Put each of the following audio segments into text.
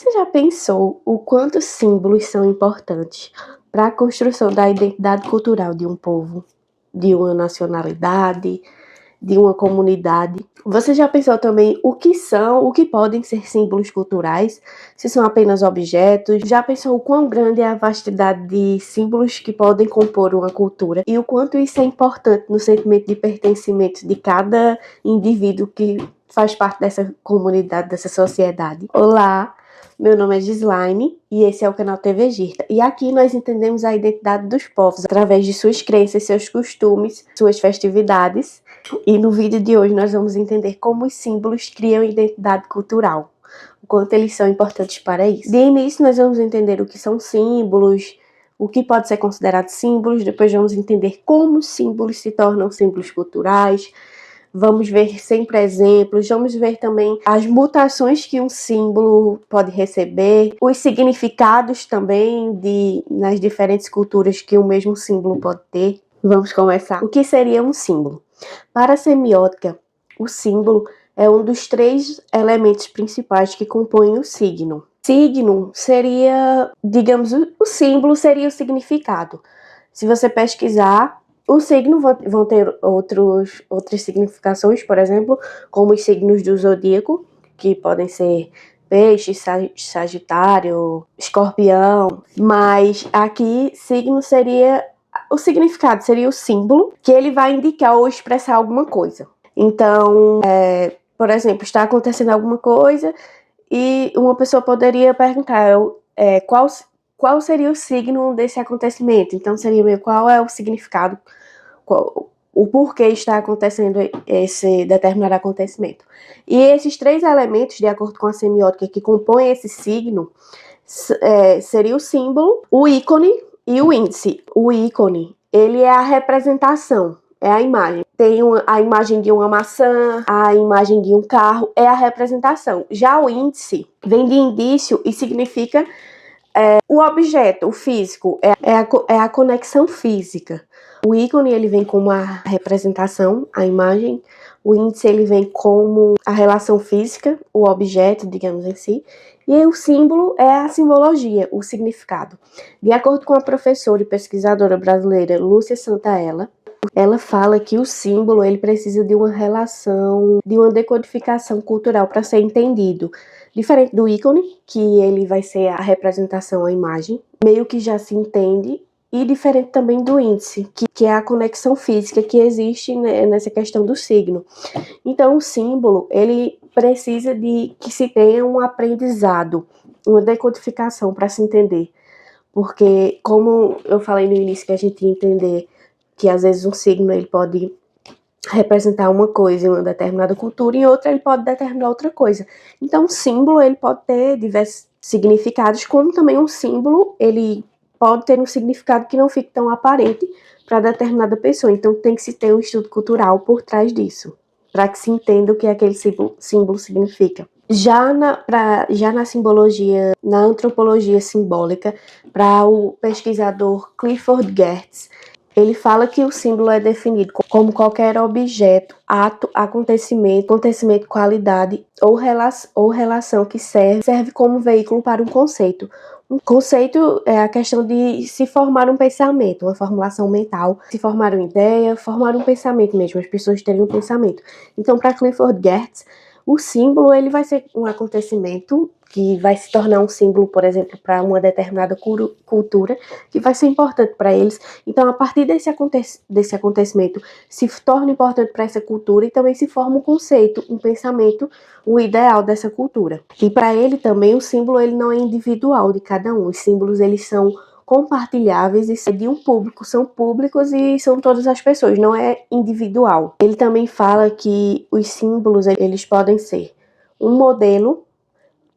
Você já pensou o quanto símbolos são importantes para a construção da identidade cultural de um povo, de uma nacionalidade, de uma comunidade? Você já pensou também o que podem ser símbolos culturais? Se são apenas objetos? Já pensou o quão grande é a vastidade de símbolos que podem compor uma cultura? E o quanto isso é importante no sentimento de pertencimento de cada indivíduo que faz parte dessa comunidade, dessa sociedade? Olá! Meu nome é Gislaine e esse é o canal TV Girta. E aqui nós entendemos a identidade dos povos através de suas crenças, seus costumes, suas festividades. E no vídeo de hoje nós vamos entender como os símbolos criam identidade cultural, o quanto eles são importantes para isso. De início nós vamos entender o que são símbolos, o que pode ser considerado símbolos, depois vamos entender como os símbolos se tornam símbolos culturais. Vamos ver sempre exemplos, vamos ver também as mutações que um símbolo pode receber, os significados também nas diferentes culturas que o mesmo símbolo pode ter. Vamos começar. O que seria um símbolo? Para a semiótica, o símbolo é um dos 3 elementos principais que compõem o signo. Signo seria, digamos, o símbolo seria o significado. Se você pesquisar, o signo vão ter outras significações, por exemplo, como os signos do zodíaco, que podem ser peixe, sagitário, escorpião, mas aqui signo seria o significado, seria o símbolo que ele vai indicar ou expressar alguma coisa. Então, por exemplo, está acontecendo alguma coisa e uma pessoa poderia perguntar qual seria o signo desse acontecimento. Então seria meio qual é o significado, o porquê está acontecendo esse determinado acontecimento. E esses 3 elementos, de acordo com a semiótica, que compõem esse signo, seria o símbolo, o ícone e o índice. O ícone, ele é a representação, é a imagem. Tem a imagem de uma maçã, a imagem de um carro, é a representação. Já o índice vem de indício e significa o objeto, o físico, é a conexão física. O ícone, ele vem como a representação, a imagem. O índice, ele vem como a relação física, o objeto, digamos em si. E o símbolo é a simbologia, o significado. De acordo com a professora e pesquisadora brasileira Lúcia Santaella, ela fala que o símbolo ele precisa de uma relação, de uma decodificação cultural para ser entendido. Diferente do ícone, que ele vai ser a representação, a imagem, meio que já se entende, e diferente também do índice, que é a conexão física que existe, né, nessa questão do signo. Então, o símbolo, ele precisa de que se tenha um aprendizado, uma decodificação para se entender. Porque, como eu falei no início, que a gente ia entender que às vezes um signo ele pode representar uma coisa em uma determinada cultura, e em outra ele pode determinar outra coisa. Então, o símbolo ele pode ter diversos significados, como também um símbolo ele pode ter um significado que não fique tão aparente para determinada pessoa. Então, tem que se ter um estudo cultural por trás disso, para que se entenda o que aquele símbolo significa. Já na simbologia, na antropologia simbólica, para o pesquisador Clifford Geertz, ele fala que o símbolo é definido como qualquer objeto, ato, acontecimento, qualidade ou relação que serve como veículo para um conceito. Um conceito é a questão de se formar um pensamento, uma formulação mental, se formar uma ideia, formar um pensamento mesmo, as pessoas terem um pensamento. Então, para Clifford Geertz, o símbolo ele vai ser um acontecimento que vai se tornar um símbolo, por exemplo, para uma determinada cultura, que vai ser importante para eles. Então, a partir desse acontecimento, se torna importante para essa cultura e também se forma um conceito, um pensamento, o ideal dessa cultura. E para ele também, o símbolo ele não é individual de cada um. Os símbolos eles são compartilháveis e de um público, são públicos e são todas as pessoas, não é individual. Ele também fala que os símbolos eles podem ser um modelo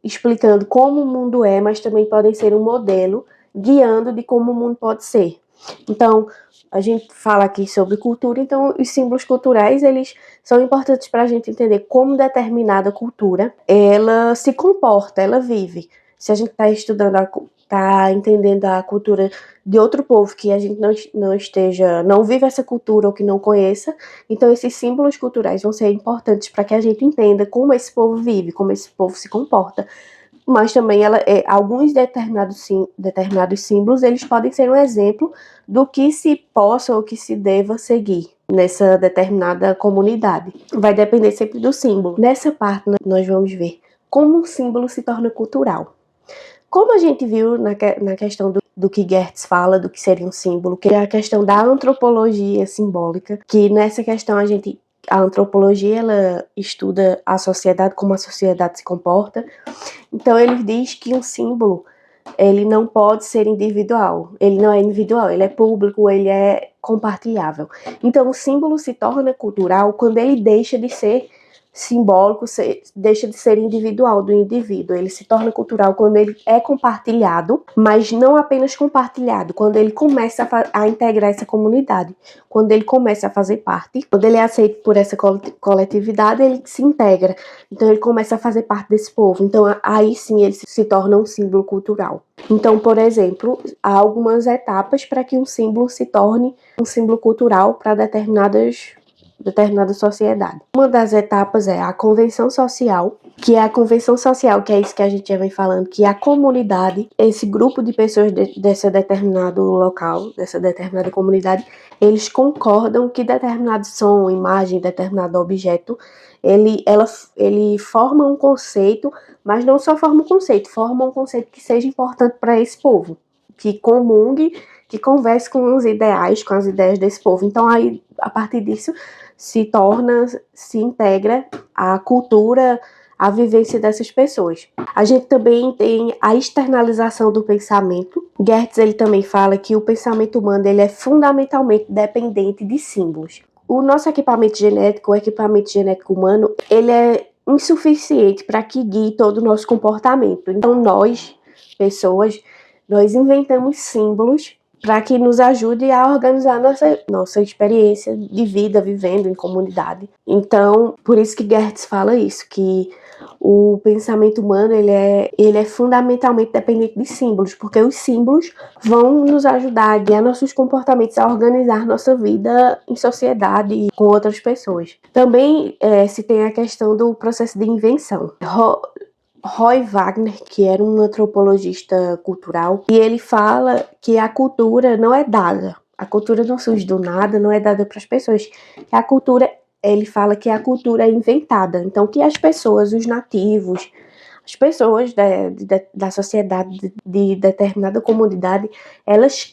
explicando como o mundo é, mas também podem ser um modelo guiando de como o mundo pode ser. Então, a gente fala aqui sobre cultura, então os símbolos culturais, eles são importantes para a gente entender como determinada cultura, ela se comporta, ela vive. Se a gente está estudando, está entendendo a cultura de outro povo que a gente não vive essa cultura ou que não conheça, então esses símbolos culturais vão ser importantes para que a gente entenda como esse povo vive, como esse povo se comporta, mas também alguns determinados símbolos, eles podem ser um exemplo do que se possa ou que se deva seguir nessa determinada comunidade. Vai depender sempre do símbolo. Nessa parte, nós vamos ver como um símbolo se torna cultural. Como a gente viu na questão do que Gertz fala, do que seria um símbolo, que é a questão da antropologia simbólica, que nessa questão a antropologia, ela estuda a sociedade, como a sociedade se comporta. Então ele diz que um símbolo, ele não pode ser individual, ele não é individual, ele é público, ele é compartilhável. Então o símbolo se torna cultural quando ele deixa de ser simbólico, deixa de ser individual do indivíduo. Ele se torna cultural quando ele é compartilhado, mas não apenas compartilhado, quando ele começa a integrar essa comunidade, quando ele começa a fazer parte, quando ele é aceito por essa coletividade, ele se integra, então ele começa a fazer parte desse povo, então aí sim ele se torna um símbolo cultural. Então, por exemplo, há algumas etapas para que um símbolo se torne um símbolo cultural para determinada sociedade. Uma das etapas é a convenção social, que é isso que a gente já vem falando, que é a comunidade, esse grupo de pessoas desse determinado local, dessa determinada comunidade, eles concordam que determinado som, imagem, determinado objeto, ele forma um conceito, mas não só forma um conceito que seja importante para esse povo, que comungue, que converse com os ideais, com as ideias desse povo. Então, aí, a partir disso, se integra a cultura, a vivência dessas pessoas. A gente também tem a externalização do pensamento. Gertz, ele também fala que o pensamento humano ele é fundamentalmente dependente de símbolos. O nosso equipamento genético, o equipamento genético humano, ele é insuficiente para que guie todo o nosso comportamento. Então nós, pessoas, nós inventamos símbolos para que nos ajude a organizar nossa experiência de vida vivendo em comunidade. Então, por isso que Gertz fala isso, que o pensamento humano ele é fundamentalmente dependente de símbolos, porque os símbolos vão nos ajudar a guiar nossos comportamentos, a organizar nossa vida em sociedade e com outras pessoas. Também se tem a questão do processo de invenção. Roy Wagner, que era um antropologista cultural, e ele fala que a cultura não é dada. A cultura não surge do nada, não é dada para as pessoas. Ele fala que a cultura é inventada. Então, que as pessoas, os nativos, as pessoas da sociedade de determinada comunidade, elas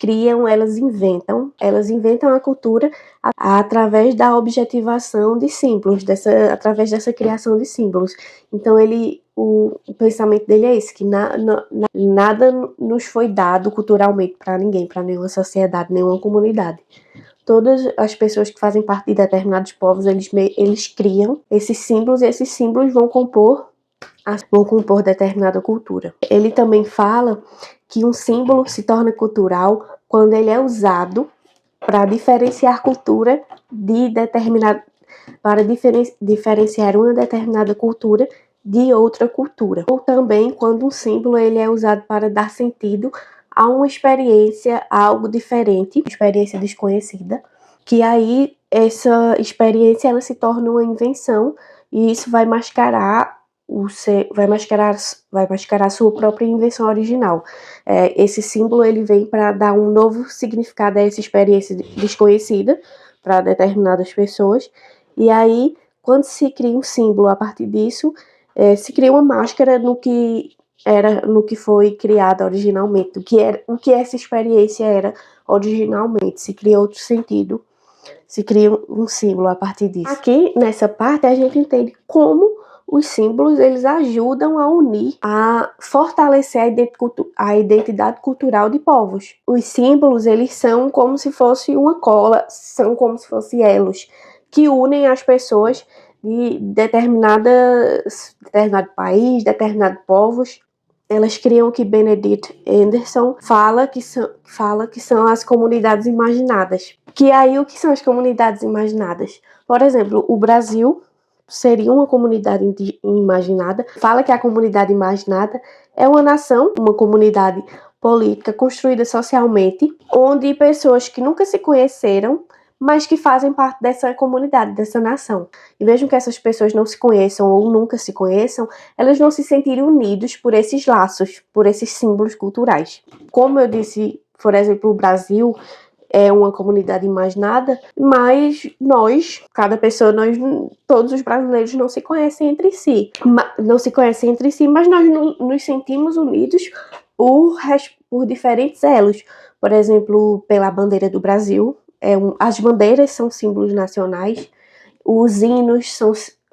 inventam a cultura através da objetivação de símbolos, através dessa criação de símbolos. Então o pensamento dele é esse, que nada nos foi dado culturalmente para ninguém, para nenhuma sociedade, nenhuma comunidade. Todas as pessoas que fazem parte de determinados povos, eles criam esses símbolos e esses símbolos vão compor determinada cultura. Ele também fala que um símbolo se torna cultural quando ele é usado para diferenciar cultura para diferenciar uma determinada cultura de outra cultura. Ou também quando um símbolo ele é usado para dar sentido a uma experiência, a algo diferente, experiência desconhecida, que aí essa experiência ela se torna uma invenção e isso vai mascarar a sua própria invenção original. Esse símbolo ele vem para dar um novo significado a essa experiência desconhecida para determinadas pessoas. E aí, quando se cria um símbolo a partir disso, se cria uma máscara no que foi criado originalmente, o que essa experiência era originalmente. Se cria outro sentido, se cria um símbolo a partir disso. Aqui, nessa parte, a gente entende como os símbolos eles ajudam a unir, a fortalecer a identidade cultural de povos. Os símbolos eles são como se fosse uma cola, são como se fossem elos que unem as pessoas de determinado país, determinados povos. Elas criam o que Benedict Anderson fala que são as comunidades imaginadas. Que aí o que são as comunidades imaginadas? Por exemplo, o Brasil seria uma comunidade imaginada. Fala que a comunidade imaginada é uma nação, uma comunidade política construída socialmente, onde pessoas que nunca se conheceram, mas que fazem parte dessa comunidade, dessa nação. E mesmo que essas pessoas não se conheçam ou nunca se conheçam, elas vão se sentir unidos por esses laços, por esses símbolos culturais. Como eu disse, por exemplo, o Brasil é uma comunidade imaginada, mas nós, cada pessoa, todos os brasileiros não se conhecem entre si. Não se conhecem entre si, mas nós nos sentimos unidos por diferentes elos. Por exemplo, pela bandeira do Brasil. As bandeiras são símbolos nacionais, os hinos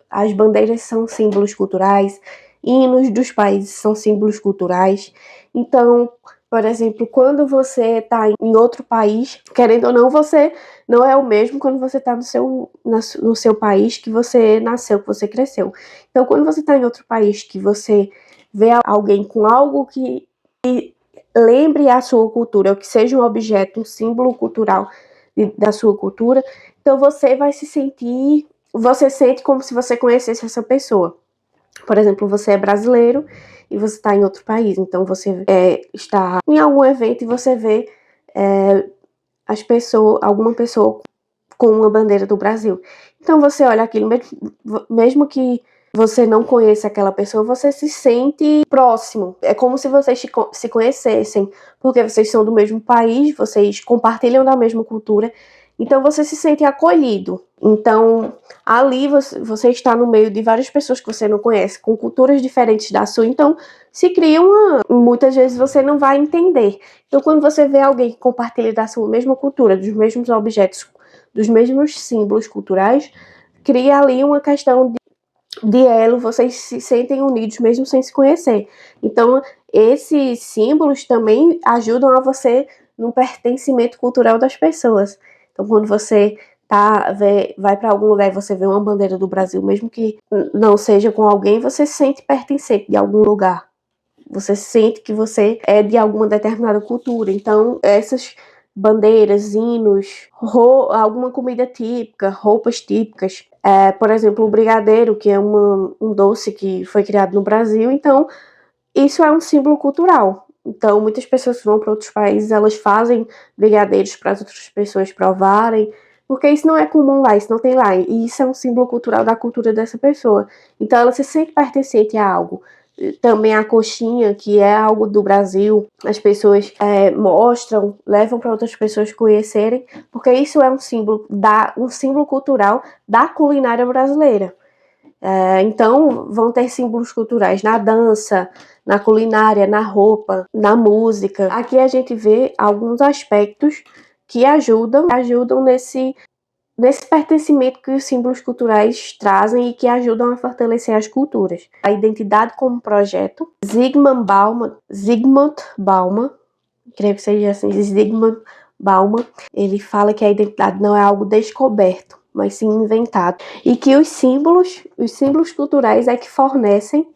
as bandeiras são símbolos culturais, hinos dos países são símbolos culturais. Então, por exemplo, quando você está em outro país, querendo ou não, você não é o mesmo quando você está no seu país que você nasceu, que você cresceu. Então, quando você está em outro país, que você vê alguém com algo que lembre a sua cultura, ou que seja um objeto, um símbolo cultural da sua cultura, então você vai se sentir, você sente como se você conhecesse essa pessoa. Por exemplo, você é brasileiro e você está em outro país, então você está em algum evento e você vê alguma pessoa com uma bandeira do Brasil. Então você olha aquilo, mesmo que você não conheça aquela pessoa, você se sente próximo. É como se vocês se conhecessem, porque vocês são do mesmo país, vocês compartilham da mesma cultura, então você se sente acolhido. Então, ali você está no meio de várias pessoas que você não conhece, com culturas diferentes da sua, então se cria muitas vezes você não vai entender. Então, quando você vê alguém que compartilha da sua mesma cultura, dos mesmos objetos, dos mesmos símbolos culturais, cria ali uma questão de elo, vocês se sentem unidos mesmo sem se conhecer. Então, esses símbolos também ajudam a você no pertencimento cultural das pessoas. Então, quando você vai para algum lugar e você vê uma bandeira do Brasil, mesmo que não seja com alguém, você se sente pertencente de algum lugar. Você sente que você é de alguma determinada cultura. Então, essas bandeiras, hinos, alguma comida típica, roupas típicas. Por exemplo, o brigadeiro, que é um doce que foi criado no Brasil. Então, isso é um símbolo cultural. Então, muitas pessoas que vão para outros países, elas fazem brigadeiros para as outras pessoas provarem, porque isso não é comum lá, isso não tem lá. E isso é um símbolo cultural da cultura dessa pessoa. Então, ela se sente pertencente a algo. Também a coxinha, que é algo do Brasil, as pessoas mostram, levam para outras pessoas conhecerem, porque isso é um símbolo cultural da culinária brasileira. Então, vão ter símbolos culturais na dança, na culinária, na roupa, na música. Aqui a gente vê alguns aspectos que ajudam nesse pertencimento que os símbolos culturais trazem e que ajudam a fortalecer as culturas. A identidade como projeto. Zygmunt Bauman, creio que seja assim, Zygmunt Bauman, ele fala que a identidade não é algo descoberto, mas sim inventado. E que os símbolos culturais é que fornecem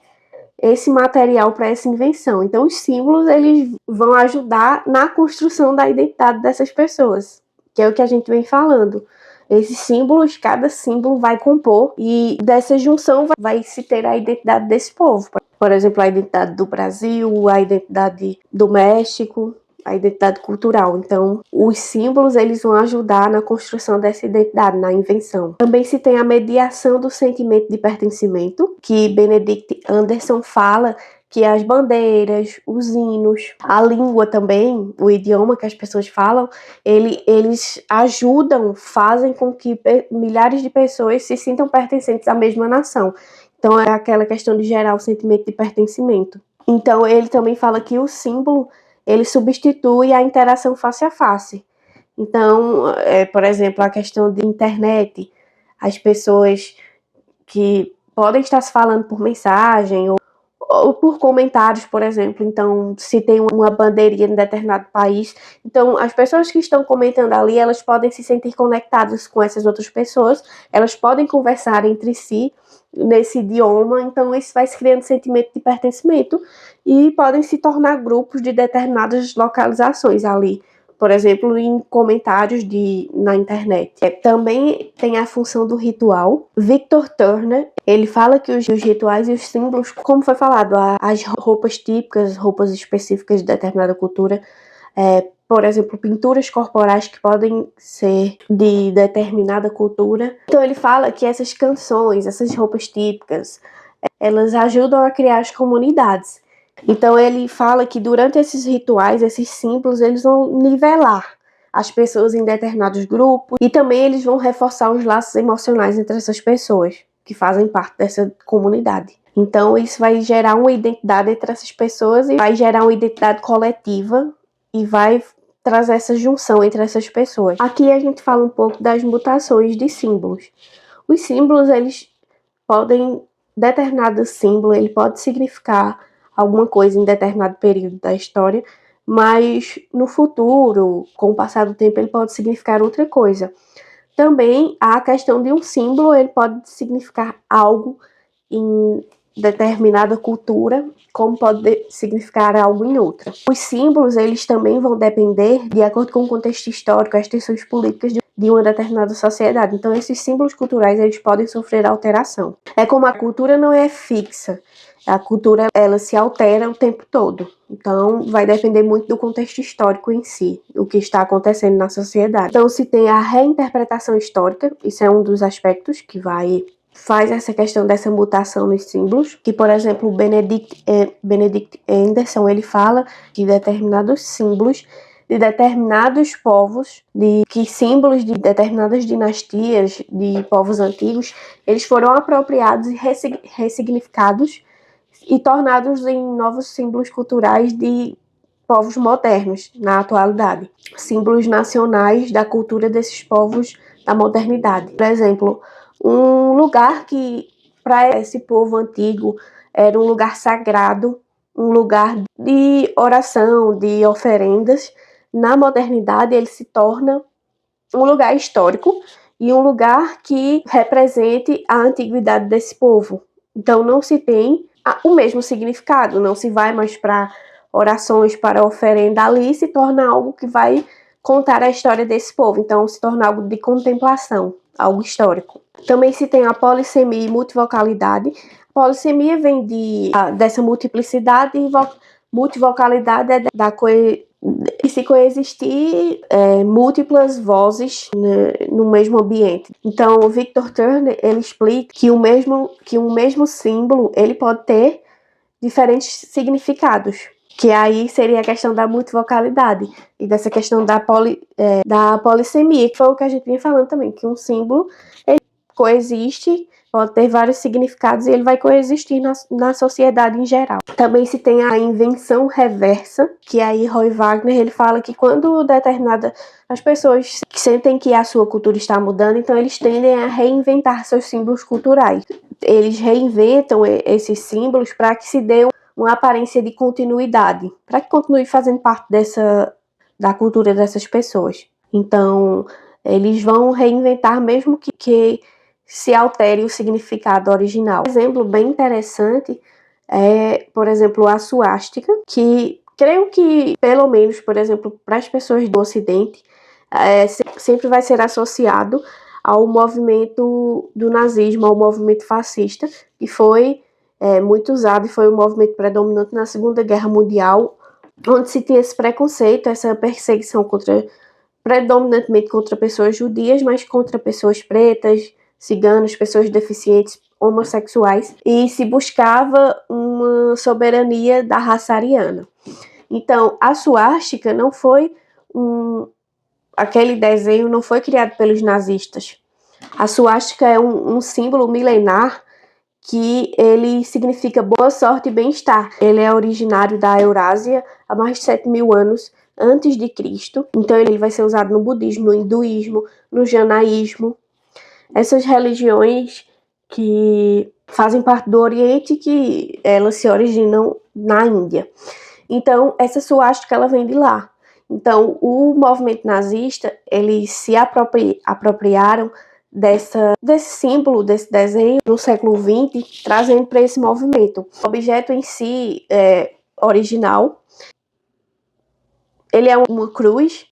esse material para essa invenção. Então, os símbolos, eles vão ajudar na construção da identidade dessas pessoas, que é o que a gente vem falando. Esses símbolos, cada símbolo vai compor e dessa junção vai se ter a identidade desse povo. Por exemplo, a identidade do Brasil, a identidade do México, a identidade cultural. Então, os símbolos, eles vão ajudar na construção dessa identidade, na invenção. Também se tem a mediação do sentimento de pertencimento, que Benedict Anderson fala que as bandeiras, os hinos, a língua também, o idioma que as pessoas falam, eles ajudam, fazem com que milhares de pessoas se sintam pertencentes à mesma nação. Então, é aquela questão de gerar o sentimento de pertencimento. Então, ele também fala que o símbolo, ele substitui a interação face a face. Então, por exemplo, a questão de internet, as pessoas que podem estar se falando por mensagem ou por comentários, por exemplo. Então, se tem uma bandeirinha em determinado país, então as pessoas que estão comentando ali, elas podem se sentir conectadas com essas outras pessoas, elas podem conversar entre si nesse idioma, então isso vai se criando sentimento de pertencimento e podem se tornar grupos de determinadas localizações ali. Por exemplo, em comentários na internet. Também tem a função do ritual. Victor Turner, ele fala que os rituais e os símbolos, como foi falado, as roupas típicas, roupas específicas de determinada cultura, por exemplo, pinturas corporais que podem ser de determinada cultura. Então ele fala que essas canções, essas roupas típicas, elas ajudam a criar as comunidades. Então ele fala que durante esses rituais, esses símbolos, eles vão nivelar as pessoas em determinados grupos e também eles vão reforçar os laços emocionais entre essas pessoas que fazem parte dessa comunidade. Então isso vai gerar uma identidade entre essas pessoas e vai gerar uma identidade coletiva e vai trazer essa junção entre essas pessoas. Aqui a gente fala um pouco das mutações de símbolos. Os símbolos, eles podem, determinado símbolo, ele pode significar alguma coisa em determinado período da história, mas no futuro, com o passar do tempo, ele pode significar outra coisa. Também a questão de um símbolo, ele pode significar algo em determinada cultura, como pode significar algo em outra. Os símbolos, eles também vão depender, de acordo com o contexto histórico, as tensões políticas de uma determinada sociedade. Então, esses símbolos culturais, eles podem sofrer alteração. É como a cultura não é fixa, a cultura, ela se altera o tempo todo. Então, vai depender muito do contexto histórico em si, o que está acontecendo na sociedade. Então, se tem a reinterpretação histórica, isso é um dos aspectos que faz essa questão dessa mutação nos símbolos, que, por exemplo, o Benedict Anderson, ele fala de determinados símbolos de determinados povos, que símbolos de determinadas dinastias, de povos antigos, eles foram apropriados e ressignificados e tornados em novos símbolos culturais de povos modernos, na atualidade. Símbolos nacionais da cultura desses povos da modernidade. Por exemplo, um lugar que, para esse povo antigo, era um lugar sagrado, um lugar de oração, de oferendas, na modernidade ele se torna um lugar histórico e um lugar que represente a antiguidade desse povo. Então não se tem o mesmo significado, não se vai mais para orações, para oferenda, ali se torna algo que vai contar a história desse povo, então se torna algo de contemplação, algo histórico. Também se tem a polissemia e multivocalidade. A polissemia vem dessa multiplicidade e multivocalidade é de se coexistir múltiplas vozes no mesmo ambiente. Então, o Victor Turner, ele explica que um mesmo símbolo, ele pode ter diferentes significados, que aí seria a questão da multivocalidade e dessa questão da polissemia, que foi o que a gente vinha falando também, que um símbolo, ele coexiste, pode ter vários significados e ele vai coexistir na sociedade em geral. Também se tem a invenção reversa, que aí Roy Wagner, ele fala que quando as pessoas sentem que a sua cultura está mudando, então eles tendem a reinventar seus símbolos culturais. Eles reinventam esses símbolos para que se dê uma aparência de continuidade, para que continue fazendo parte da cultura dessas pessoas. Então, eles vão reinventar mesmo que se altere o significado original. Um exemplo bem interessante é, por exemplo, a suástica, que creio que, pelo menos, por exemplo, para as pessoas do Ocidente, sempre vai ser associado ao movimento do nazismo, ao movimento fascista, que foi muito usado e foi um movimento predominante na Segunda Guerra Mundial, onde se tinha esse preconceito, essa perseguição predominantemente contra pessoas judias, mas contra pessoas pretas, ciganos, pessoas deficientes, homossexuais, e se buscava uma soberania da raça ariana. Então, a suástica não foi aquele desenho não foi criado pelos nazistas. A suástica é um símbolo milenar que ele significa boa sorte e bem-estar. Ele é originário da Eurásia há mais de 7.000 anos antes de Cristo. Então ele vai ser usado no budismo, no hinduísmo, no janaísmo. Essas religiões que fazem parte do Oriente, que elas se originam na Índia. Então essa suástica ela vem de lá. Então o movimento nazista, eles se apropriaram desse símbolo, desse desenho no século XX, trazendo para esse movimento. O objeto em si original, ele é uma cruz,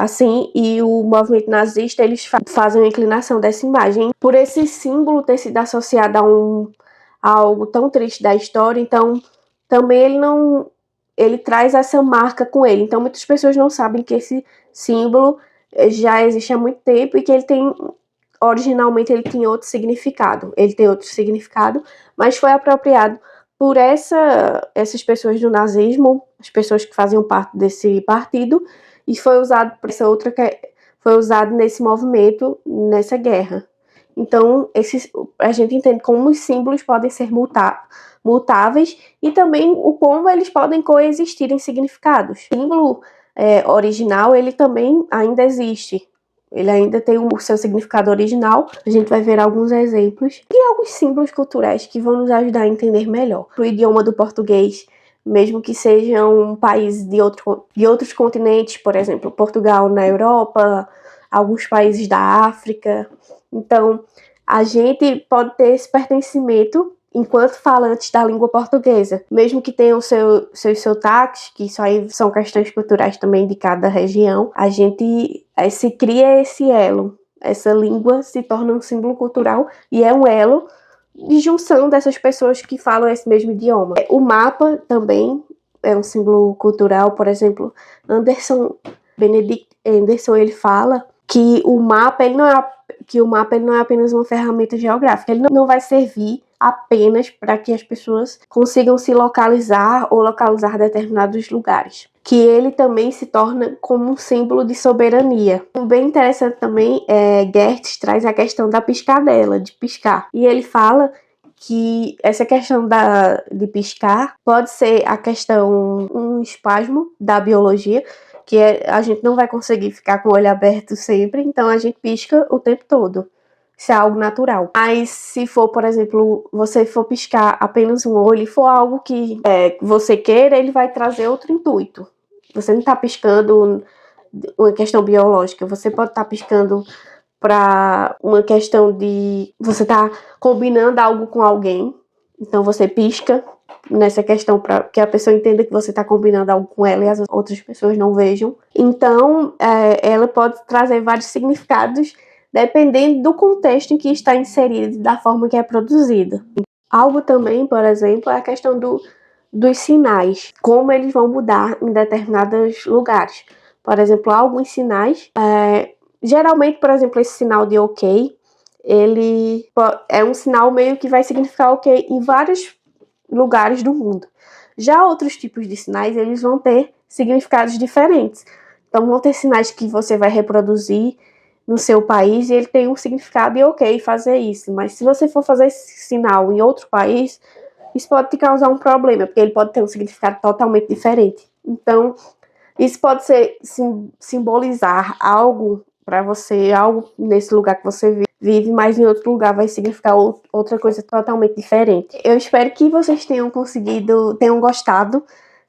assim, e o movimento nazista, eles fazem uma inclinação dessa imagem. Por esse símbolo ter sido associado a algo tão triste da história, então também ele não ele traz essa marca com ele. Então muitas pessoas não sabem que esse símbolo já existe há muito tempo e que ele tem, originalmente ele tinha outro significado. Ele tem outro significado, mas foi apropriado por essas pessoas do nazismo, as pessoas que faziam parte desse partido, e foi usado por essa outra foi usado nesse movimento, nessa guerra. Então, a gente entende como os símbolos podem ser mutáveis e também o como eles podem coexistir em significados. O símbolo original, ele também ainda existe. Ele ainda tem o seu significado original. A gente vai ver alguns exemplos e alguns símbolos culturais que vão nos ajudar a entender melhor. O idioma do português, mesmo que seja um país de outros continentes, por exemplo, Portugal na Europa, alguns países da África. Então, a gente pode ter esse pertencimento enquanto falantes da língua portuguesa, mesmo que tenham seus sotaques, que isso aí são questões culturais também de cada região, a gente se cria esse elo. Essa língua se torna um símbolo cultural e é um elo de junção dessas pessoas que falam esse mesmo idioma. O mapa também é um símbolo cultural, por exemplo, Benedict Anderson, ele fala que o mapa ele não é apenas uma ferramenta geográfica, ele não vai servir apenas para que as pessoas consigam se localizar ou localizar determinados lugares, que ele também se torna como um símbolo de soberania. Bem interessante também, Geertz traz a questão da piscadela, de piscar, e ele fala que essa questão de piscar pode ser um espasmo da biologia, que a gente não vai conseguir ficar com o olho aberto sempre, então a gente pisca o tempo todo. Isso é algo natural. Mas se for, por exemplo, você for piscar apenas um olho e for algo que você queira, ele vai trazer outro intuito. Você não está piscando uma questão biológica, você pode estar piscando para uma questão de você tá combinando algo com alguém, então você pisca nessa questão para que a pessoa entenda que você está combinando algo com ela e as outras pessoas não vejam. Então, ela pode trazer vários significados dependendo do contexto em que está inserido e da forma que é produzida. Algo também, por exemplo, é a questão dos sinais, como eles vão mudar em determinados lugares. Por exemplo, alguns sinais, geralmente, por exemplo, esse sinal de OK, ele é um sinal meio que vai significar OK em vários lugares do mundo. Já outros tipos de sinais, eles vão ter significados diferentes. Então, vão ter sinais que você vai reproduzir no seu país e ele tem um significado e OK fazer isso. Mas se você for fazer esse sinal em outro país, isso pode te causar um problema, porque ele pode ter um significado totalmente diferente. Então, isso pode simbolizar algo para você, algo nesse lugar que você vive, mas em outro lugar vai significar outra coisa totalmente diferente. Eu espero que vocês tenham gostado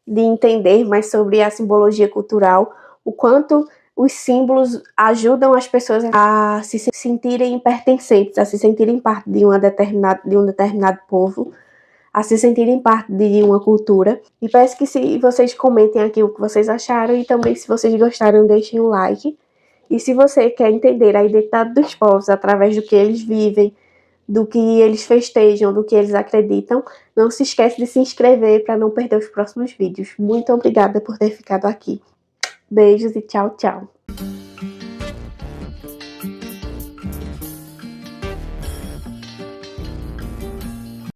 de entender mais sobre a simbologia cultural, o quanto os símbolos ajudam as pessoas a se sentirem pertencentes, a se sentirem parte de um determinado povo, a se sentirem parte de uma cultura. E peço que vocês comentem aqui o que vocês acharam e também, se vocês gostaram, deixem um like. E se você quer entender a identidade dos povos através do que eles vivem, do que eles festejam, do que eles acreditam, não se esquece de se inscrever para não perder os próximos vídeos. Muito obrigada por ter ficado aqui. Beijos e tchau, tchau.